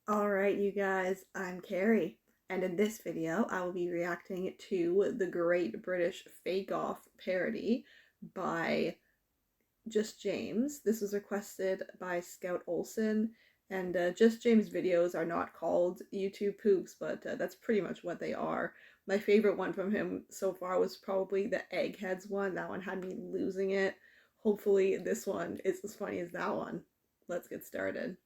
Alright, you guys, I'm Carrie, and in this video I will be reacting to the Great British Fake Off parody by Just James. This was requested by Scout Olson, and Just James videos are not called YouTube poops, but that's pretty much what they are. My favorite one from him so far was probably the Eggheads one. That one had me losing it. Hopefully this one is as funny as that one. Let's get started.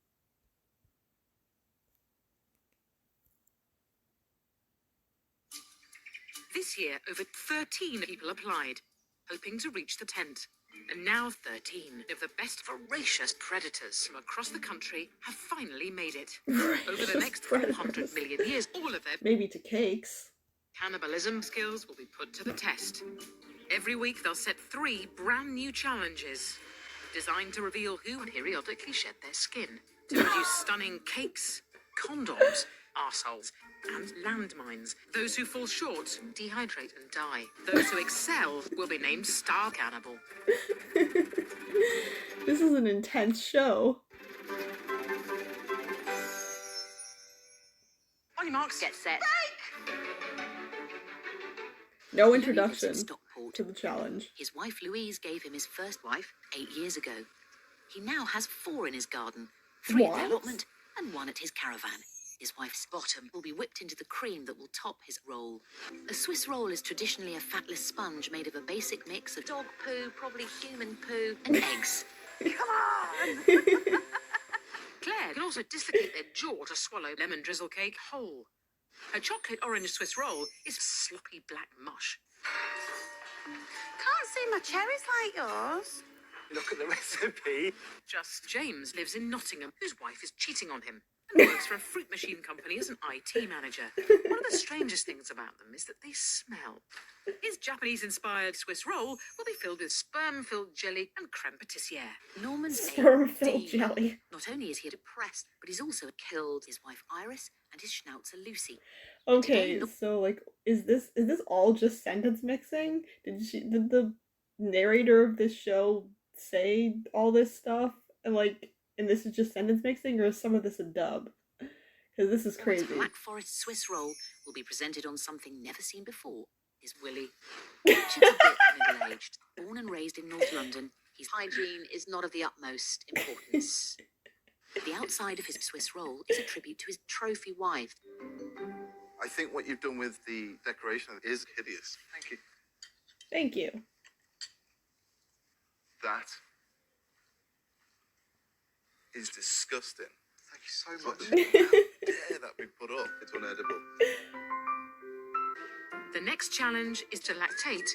This year, over 13 people applied, hoping to reach the tent. And now 13 of the best voracious predators from across the country have finally made it. Over the next 400 million years, all of their maybe to cakes. cannibalism skills will be put to the test. Every week they'll set 3 brand new challenges designed to reveal who periodically shed their skin, to produce stunning cakes, condoms, arseholes, and landmines. Those who fall short dehydrate and die. Those who excel will be named Star Cannibal. This is an intense show. On your marks, get set. No introduction to the challenge. His wife Louise gave him his first wife 8 years ago. He now has 4 in his garden, 3 at the allotment and 1 at his caravan. His wife's bottom will be whipped into the cream that will top his roll. A Swiss roll is traditionally a fatless sponge made of a basic mix of dog poo, probably human poo, and eggs. Come on! Claire can also dislocate their jaw to swallow lemon drizzle cake whole. Her chocolate orange Swiss roll is sloppy black mush. Can't see my cherries like yours. Look at the recipe. Just James lives in Nottingham, whose wife is cheating on him, and works for a fruit machine company as an IT manager. One of the strangest things about them is that they smell. His Japanese-inspired Swiss roll will be filled with sperm-filled jelly and creme patissiere. Norman's Sperm-filled a jelly. Not only is he depressed, but he's also killed his wife Iris and his schnauzer Lucy. Okay, so like, is this all just sentence mixing? Did the narrator of this show say all this stuff, and this is just sentence mixing, or is some of this a dub? Because this is crazy. Norman's Black Forest Swiss roll will be presented on something never seen before. His Willy. Richard's a bit middle-aged. Born and raised in North London, his hygiene is not of the utmost importance. The outside of his Swiss roll is a tribute to his trophy wife. I think what you've done with the decoration is hideous. Thank you. Thank you. That is disgusting. Thank you so much. How dare that be put up? It's unedible. The next challenge is to lactate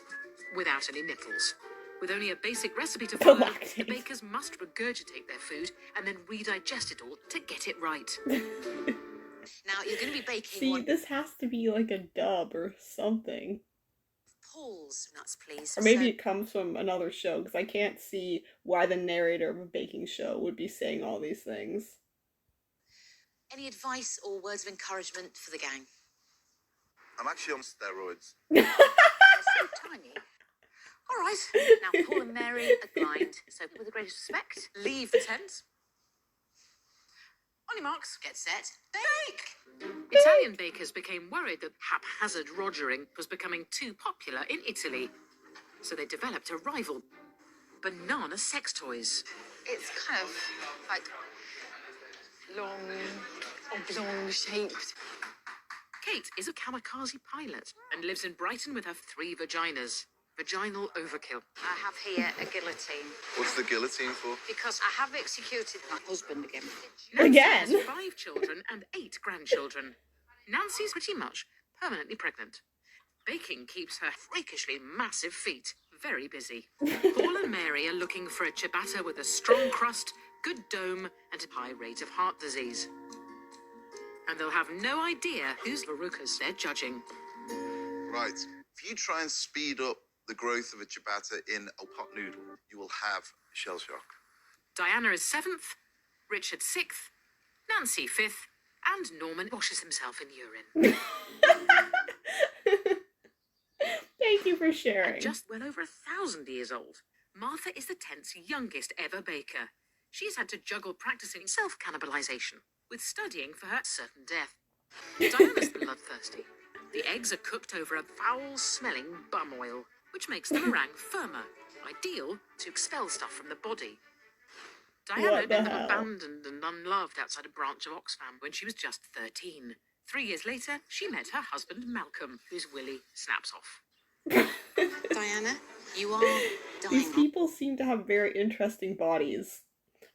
without any nipples. With only a basic recipe to follow, the bakers must regurgitate their food and then redigest it all to get it right. Now, you're going to be baking See, this has to be like a dub or something. Paul's nuts, please. Or maybe it comes from another show, because I can't see why the narrator of a baking show would be saying all these things. Any advice or words of encouragement for the gang? I'm actually on steroids. They're so tiny. All right. Now, Paul and Mary are blind, so with the greatest respect, Leave the tent. On your marks, get set, bake! Italian bakers became worried that haphazard rogering was becoming too popular in Italy. So they developed a rival, banana sex toys. It's kind of like long, oblong shaped. Kate is a kamikaze pilot and lives in Brighton with her 3 vaginas. Vaginal overkill. I have here a guillotine What's the guillotine for? because I have executed my husband again. Nancy Again? has 5 children and 8 grandchildren. Nancy's pretty much permanently pregnant. Baking keeps her freakishly massive feet very busy. Paul and Mary are looking for a ciabatta with a strong crust, good dome, and a high rate of heart disease. And they'll have no idea whose verrucas they're judging. Right. If you try and speed up the growth of a ciabatta in a pot noodle, you will have shell shock. Diana is 7th, Richard 6th, Nancy 5th, and Norman washes himself in urine. Thank you for sharing. At just well over 1,000 years old, Martha is the tent's youngest ever baker. She's had to juggle practicing self-cannibalization with studying for her certain death. Diana's bloodthirsty. The eggs are cooked over a foul-smelling bum oil, which makes the meringue firmer, ideal to expel stuff from the body. Diana What the ended up hell? abandoned and unloved outside a branch of Oxfam when she was just 13. 3 years later, she met her husband Malcolm, whose willy snaps off. Diana, you are These dying. people seem to have very interesting bodies.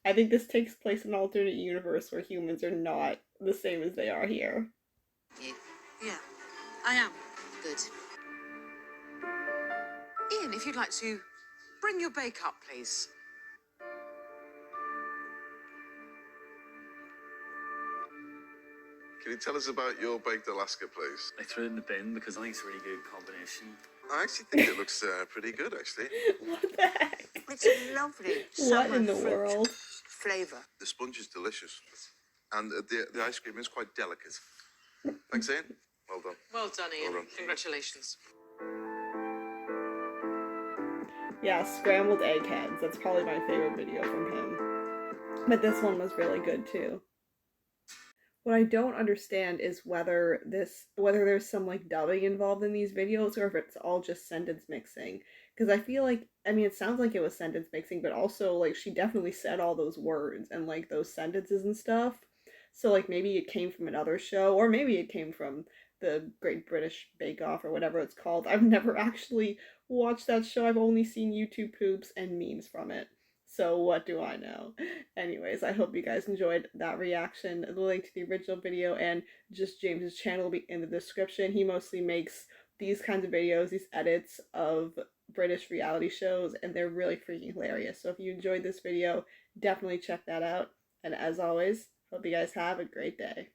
I think this takes place in an alternate universe where humans are not the same as they are here. You. Yeah, I am. Good. Ian, if you'd like to bring your bake up, please. Can you tell us about your baked Alaska, please? I threw it in the bin because I think it's a really good combination. I actually think it looks pretty good, actually. What the heck? It's a lovely What summer in the fruit world? flavour. The sponge is delicious, and the ice cream is quite delicate. Thanks, Ian. Well done. Well done, Ian. Well done. Congratulations. Yeah, scrambled eggheads. That's probably my favorite video from him. But this one was really good too. What I don't understand is whether there's some like dubbing involved in these videos or if it's all just sentence mixing. Because I feel like, I mean, it sounds like it was sentence mixing, but also like she definitely said all those words and like those sentences and stuff. So like maybe it came from another show, or maybe it came from the Great British Bake Off or whatever it's called. I've never actually watched that show. I've only seen YouTube poops and memes from it. So what do I know? Anyways, I hope you guys enjoyed that reaction. The link to the original video and just James's channel will be in the description. He mostly makes these kinds of videos, these edits of British reality shows, and they're really freaking hilarious. So if you enjoyed this video, definitely check that out. And as always, hope you guys have a great day.